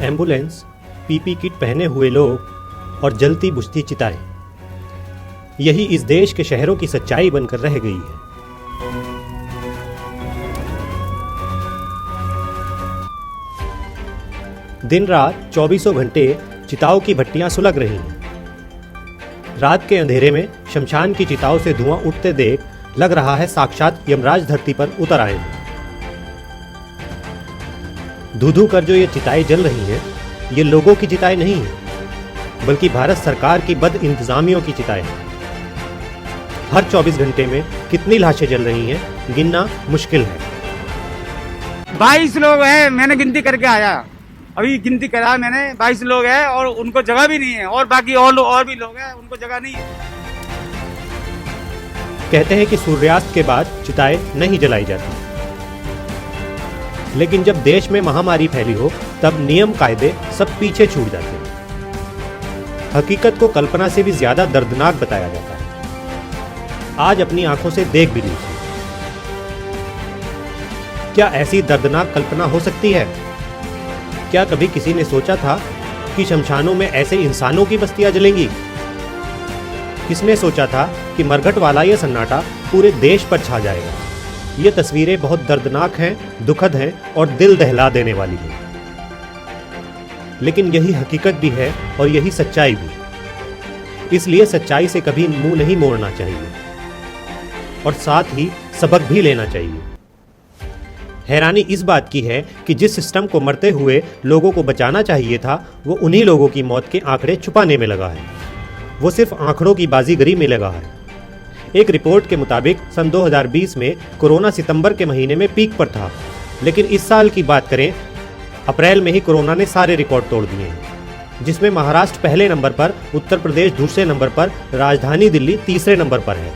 Ambulance, PP kit पहने हुए लोग और जलती बुझती चिताएं, यही इस देश के शहरों की सच्चाई बनकर रह गई है। दिन रात 24 घंटे चिताओं की भट्टियां सुलग रही हैं। रात के अंधेरे में शमशान की चिताओं से धुआं उठते देख लग रहा है साक्षात यमराज धरती पर उतर आए हैं। धू-धू कर जो ये चिताएं जल रही हैं, ये लोगों की चिताएं नहीं हैं, बल्कि भारत सरकार की बद इंतजामियों की चिताएं हैं। हर 24 घंटे में कितनी लाशें जल रही हैं, गिनना मुश्किल है। 22 लोग हैं, मैंने गिनती करके आया, अभी गिनती करा मैंने, 22 लोग हैं और उनको जगह भी नहीं है, और बाकी और भी लोग हैं, उनको जगह नहीं है। कहते हैं कि सूर्यास्त के बाद चिताएं नहीं जलाई जाती, लेकिन जब देश में महामारी फैली हो तब नियम कायदे सब पीछे छूट जाते हैं। हकीकत को कल्पना से भी ज्यादा दर्दनाक बताया जाता है। आज अपनी आंखों से देख भी लीजिए। क्या ऐसी दर्दनाक कल्पना हो सकती है? क्या कभी किसी ने सोचा था कि शमशानों में ऐसे इंसानों की बस्तियां जलेंगी? किसने सोचा था कि मरघट वाला यह सन्नाटा पूरे देश पर छा जाएगा? ये तस्वीरें बहुत दर्दनाक हैं, दुखद हैं और दिल दहला देने वाली हैं। लेकिन यही हकीकत भी है और यही सच्चाई भी। इसलिए सच्चाई से कभी मुंह नहीं मोड़ना चाहिए और साथ ही सबक भी लेना चाहिए। हैरानी इस बात की है कि जिस सिस्टम को मरते हुए लोगों को बचाना चाहिए था, वो उन्हीं लोगों की मौत के आंकड़े छुपाने में लगा है। वो सिर्फ आंकड़ों की बाजीगरी में लगा है। एक रिपोर्ट के मुताबिक सन 2020 में कोरोना सितंबर के महीने में पीक पर था, लेकिन इस साल की बात करें, अप्रैल में ही कोरोना ने सारे रिकॉर्ड तोड़ दिए हैं, जिसमें महाराष्ट्र पहले नंबर पर, उत्तर प्रदेश दूसरे नंबर पर, राजधानी दिल्ली तीसरे नंबर पर है।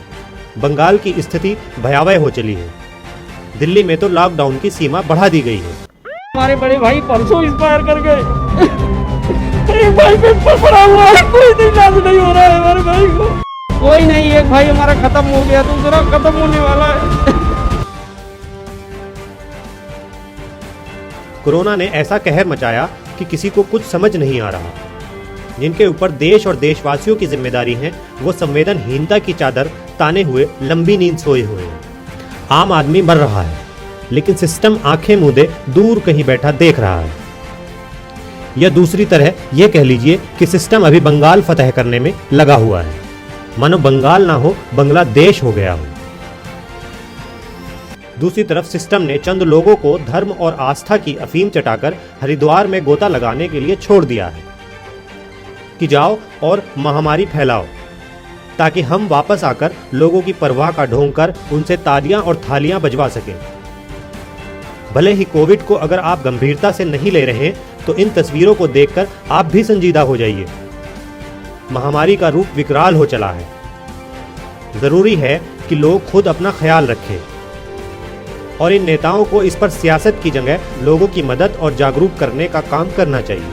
बंगाल की स्थिति भयावह हो चली है। दिल्ली में तो लॉकडाउन की सीमा बढ़ा दी गई है। हमारे बड़े भाई परसों एक्सपायर कर गए। एक भाई पेपर पड़ा हुआ है, कोई इलाज नहीं हो रहा है हमारे भाई को। कोई नहीं, एक भाई हमारा खत्म हो गया, दूसरा खत्म होने वाला है। कोरोना ने ऐसा कहर मचाया कि किसी को कुछ समझ नहीं आ रहा। जिनके ऊपर देश और देशवासियों की जिम्मेदारी है, वो संवेदनहीनता की चादर ताने हुए लंबी नींद सोए हुए हैं। आम आदमी मर रहा है, लेकिन सिस्टम आंखें मूंदे दूर कहीं बैठा देख रहा है। या दूसरी तरह यह कह लीजिए कि सिस्टम अभी बंगाल फतह करने में लगा हुआ है, मानो बंगाल ना हो बांग्लादेश हो गया हो। दूसरी तरफ सिस्टम ने चंद लोगों को धर्म और आस्था की अफीम चटाकर हरिद्वार में गोता लगाने के लिए छोड़ दिया है कि जाओ और महामारी फैलाओ, ताकि हम वापस आकर लोगों की परवाह का ढोंग कर उनसे तालियां और थालियां बजवा सकें। भले ही कोविड को अगर आप गंभीरता से नहीं ले रहे, तो इन तस्वीरों को देखकर आप भी संजीदा हो जाइए। महामारी का रूप विकराल हो चला है। जरूरी है कि लोग खुद अपना ख्याल रखें और इन नेताओं को इस पर सियासत की जगह लोगों की मदद और जागरूक करने का काम करना चाहिए।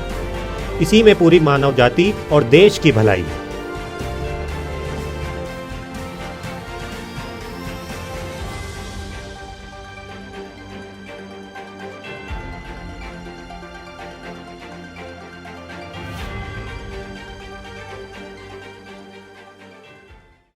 इसी में पूरी मानव जाति और देश की भलाई है।